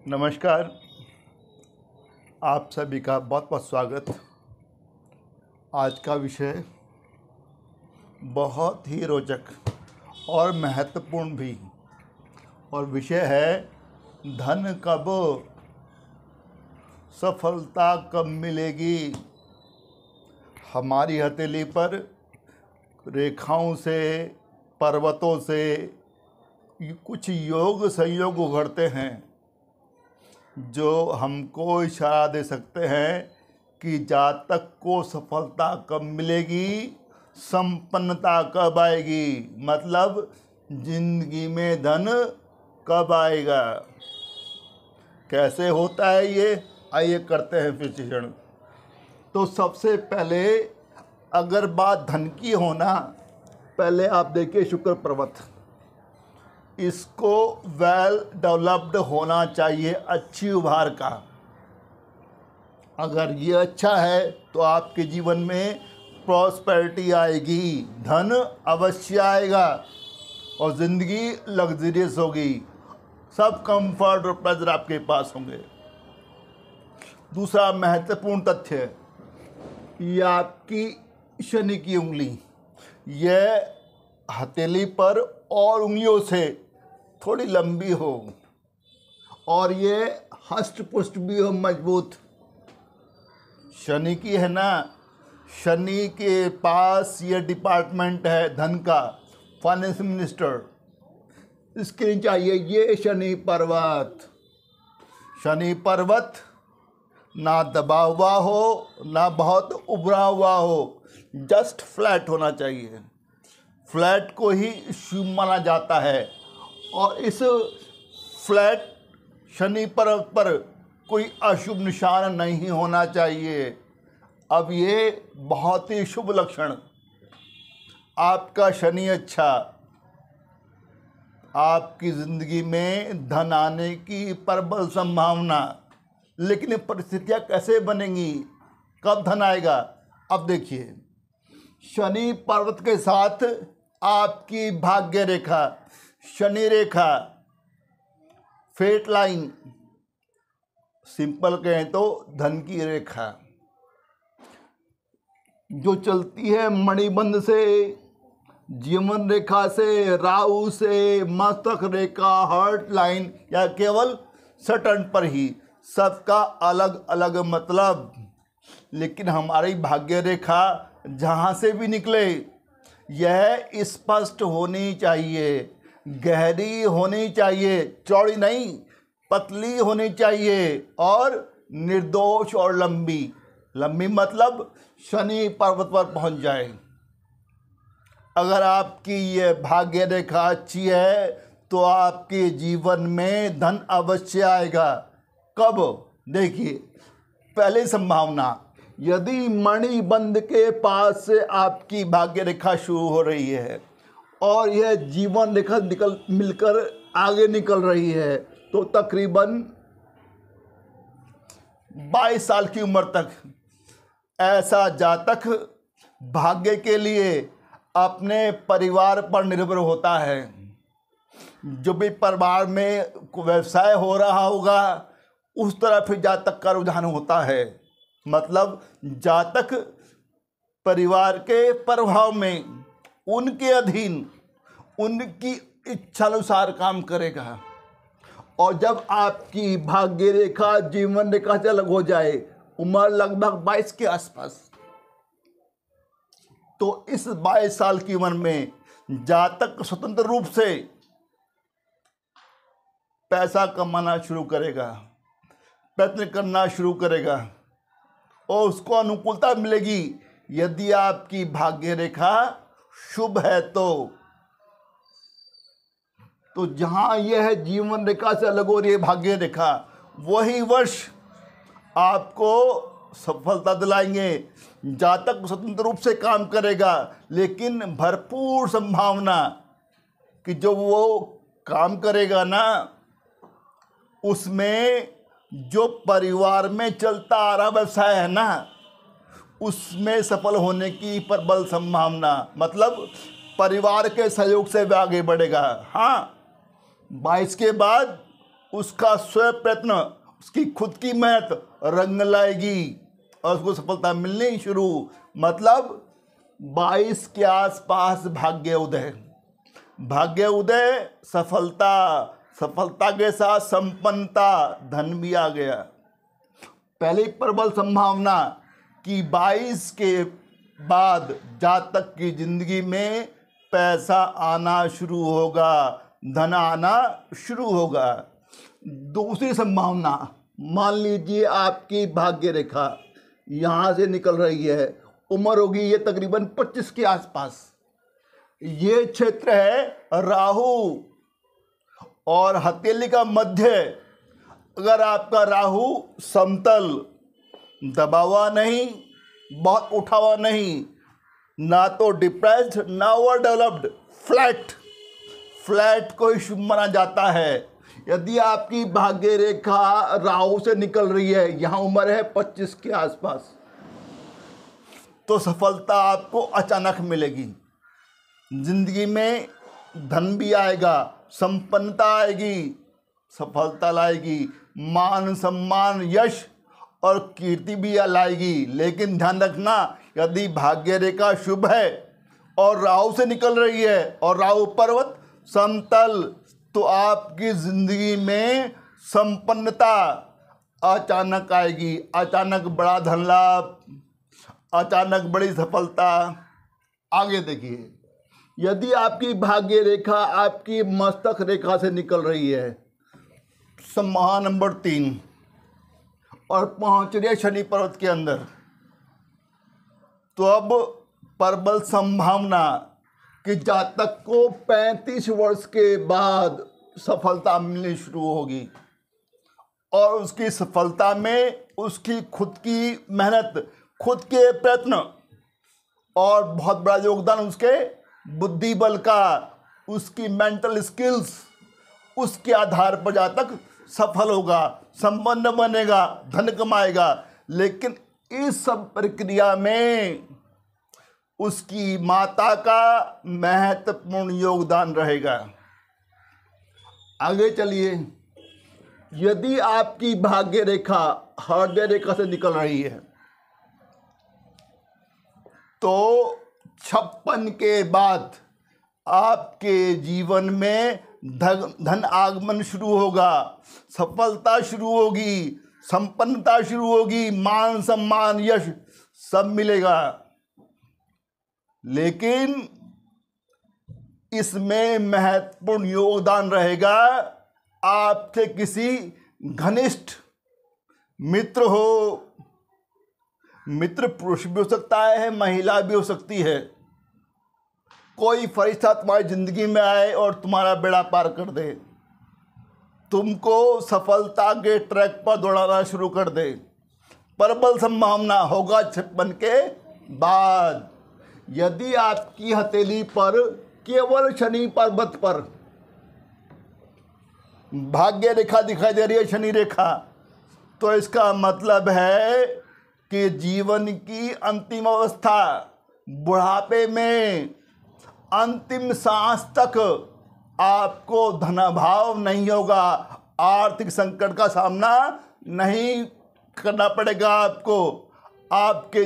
नमस्कार। आप सभी का बहुत बहुत स्वागत। आज का विषय बहुत ही रोचक और महत्वपूर्ण भी, और विषय है धन कब, सफलता कब मिलेगी। हमारी हथेली पर रेखाओं से, पर्वतों से कुछ योग संयोग उभरते हैं जो हमको इशारा दे सकते हैं कि जातक को सफलता कब मिलेगी, संपन्नता कब आएगी, मतलब जिंदगी में धन कब आएगा। कैसे होता है ये, आइए करते हैं विश्लेषण। तो सबसे पहले अगर बात धन की होना, पहले आप देखिए शुक्र पर्वत, इसको वेल डेवलप्ड होना चाहिए, अच्छी उभार का। अगर ये अच्छा है तो आपके जीवन में प्रॉस्पेरिटी आएगी, धन अवश्य आएगा और ज़िंदगी लग्जरियस होगी, सब कंफर्ट और प्लेजर आपके पास होंगे। दूसरा महत्वपूर्ण तथ्य, ये आपकी शनि की उंगली, यह हथेली पर और उंगलियों से थोड़ी लंबी हो और ये हष्ट पुष्ट भी हो, मजबूत। शनि की है ना, शनि के पास ये डिपार्टमेंट है धन का, फाइनेंस मिनिस्टर। इसके लिए चाहिए ये शनि पर्वत। शनि पर्वत ना दबा हुआ हो ना बहुत उभरा हुआ हो, जस्ट फ्लैट होना चाहिए। फ्लैट को ही शुभ माना जाता है और इस फ्लैट शनि पर्वत पर कोई अशुभ निशान नहीं होना चाहिए। अब ये बहुत ही शुभ लक्षण, आपका शनि अच्छा, आपकी ज़िंदगी में धन आने की प्रबल संभावना। लेकिन ये परिस्थितियाँ कैसे बनेंगी, कब धन आएगा। अब देखिए, शनि पर्वत के साथ आपकी भाग्य रेखा, शनि रेखा, फेट लाइन, सिंपल कहें तो धन की रेखा जो चलती है मणिबंध से, जीवन रेखा से, राहु से, मस्तक रेखा, हार्ट लाइन, या केवल सटन पर ही, सबका अलग अलग मतलब। लेकिन हमारी भाग्य रेखा जहाँ से भी निकले यह स्पष्ट होनी चाहिए, गहरी होनी चाहिए, चौड़ी नहीं, पतली होनी चाहिए और निर्दोष और लंबी। लंबी मतलब शनि पर्वत पर पहुंच जाए। अगर आपकी ये भाग्य रेखा अच्छी है तो आपके जीवन में धन अवश्य आएगा। कब, देखिए, पहली संभावना, यदि मणिबंध के पास से आपकी भाग्य रेखा शुरू हो रही है और यह जीवन रेखा मिलकर आगे निकल रही है, तो तकरीबन 22 साल की उम्र तक ऐसा जातक भाग्य के लिए अपने परिवार पर निर्भर होता है। जो भी परिवार में व्यवसाय हो रहा होगा उस तरफ जातक का रुझान होता है। मतलब जातक परिवार के प्रभाव में, उनके अधीन, उनकी इच्छानुसार काम करेगा। और जब आपकी भाग्य रेखा जीवन रेखा से अलग हो जाए, उम्र लगभग 22 के आसपास, तो इस 22 साल की उम्र में जातक स्वतंत्र रूप से पैसा कमाना शुरू करेगा, प्रयत्न करना शुरू करेगा और उसको अनुकूलता मिलेगी यदि आपकी भाग्य रेखा शुभ है। तो जहां यह जीवन रेखा से अलग हो रही है भाग्य रेखा, वही वर्ष आपको सफलता दिलाएंगे। जातक स्वतंत्र रूप से काम करेगा, लेकिन भरपूर संभावना कि जो वो काम करेगा ना, उसमें जो परिवार में चलता आ रहा व्यवसाय है ना, उसमें सफल होने की प्रबल संभावना। मतलब परिवार के सहयोग से भी आगे बढ़ेगा। हाँ, 22 के बाद उसका स्वयं प्रयत्न, उसकी खुद की मेहनत रंग लाएगी और उसको सफलता मिलनी शुरू। मतलब 22 के आसपास भाग्य उदय, भाग्य उदय, सफलता, सफलता के साथ संपन्नता, धन भी आ गया। पहली प्रबल संभावना कि 22 के बाद जातक की जिंदगी में पैसा आना शुरू होगा, धन आना शुरू होगा। दूसरी संभावना, मान लीजिए आपकी भाग्य रेखा यहाँ से निकल रही है, उम्र होगी ये तकरीबन 25 के आसपास। ये क्षेत्र है राहु और हथेली का मध्य। अगर आपका राहु समतल, दबा हुआ नहीं, बहुत उठा हुआ नहीं, ना तो डिप्रेस्ड ना ओवर डेवलप्ड, फ्लैट, फ्लैट को शुभ माना जाता है। यदि आपकी भाग्य रेखा राहु से निकल रही है, यहाँ उम्र है 25 के आसपास, तो सफलता आपको अचानक मिलेगी। जिंदगी में धन भी आएगा, संपन्नता आएगी, सफलता लाएगी, मान सम्मान, यश और कीर्ति भी लाएगी। लेकिन ध्यान रखना, यदि भाग्य रेखा शुभ है और राहु से निकल रही है और राहु पर्वत समतल, तो आपकी जिंदगी में संपन्नता अचानक आएगी, अचानक बड़ा धन लाभ, अचानक बड़ी सफलता। आगे देखिए, यदि आपकी भाग्य रेखा आपकी मस्तक रेखा से निकल रही है, संभावना नंबर 3, और पहुंच रही है शनि पर्वत के अंदर, तो अब प्रबल संभावना कि जातक को 35 वर्ष के बाद सफलता मिलनी शुरू होगी और उसकी सफलता में उसकी खुद की मेहनत, खुद के प्रयत्न और बहुत बड़ा योगदान उसके बुद्धि बल का, उसकी मेंटल स्किल्स, उसके आधार पर जातक सफल होगा, संपन्न बनेगा, धन कमाएगा। लेकिन इस सब प्रक्रिया में उसकी माता का महत्वपूर्ण योगदान रहेगा। आगे चलिए, यदि आपकी भाग्य रेखा हृदय रेखा से निकल रही है, तो 56 के बाद आपके जीवन में धन आगमन शुरू होगा, सफलता शुरू होगी, संपन्नता शुरू होगी, मान सम्मान यश सब मिलेगा। लेकिन इसमें महत्वपूर्ण योगदान रहेगा आपके किसी घनिष्ठ मित्र हो, मित्र पुरुष भी हो सकता है, महिला भी हो सकती है। कोई फरिश्ता तुम्हारी जिंदगी में आए और तुम्हारा बेड़ा पार कर दे, तुमको सफलता के ट्रैक पर दौड़ाना शुरू कर दे। प्रबल संभावना होगा 56 के बाद। यदि आपकी हथेली पर केवल शनि पर्वत पर भाग्य रेखा दिखाई दे रही है, शनि रेखा, तो इसका मतलब है कि जीवन की अंतिम अवस्था, बुढ़ापे में अंतिम सांस तक आपको धनाभाव नहीं होगा, आर्थिक संकट का सामना नहीं करना पड़ेगा आपको, आपके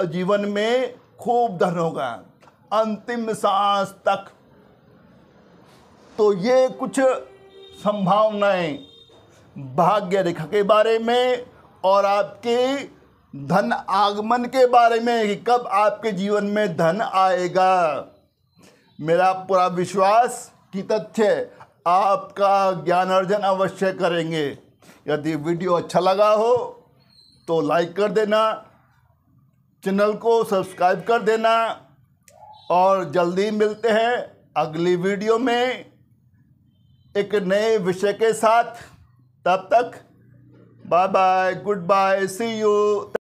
जीवन में खूब धन होगा अंतिम सांस तक। तो ये कुछ संभावनाएं भाग्य रेखा के बारे में और आपके धन आगमन के बारे में कि कब आपके जीवन में धन आएगा। मेरा पूरा विश्वास कि तथ्य आपका ज्ञान अर्जन अवश्य करेंगे। यदि वीडियो अच्छा लगा हो तो लाइक कर देना, चैनल को सब्सक्राइब कर देना और जल्दी मिलते हैं अगली वीडियो में एक नए विषय के साथ। तब तक bye bye, goodbye, see you.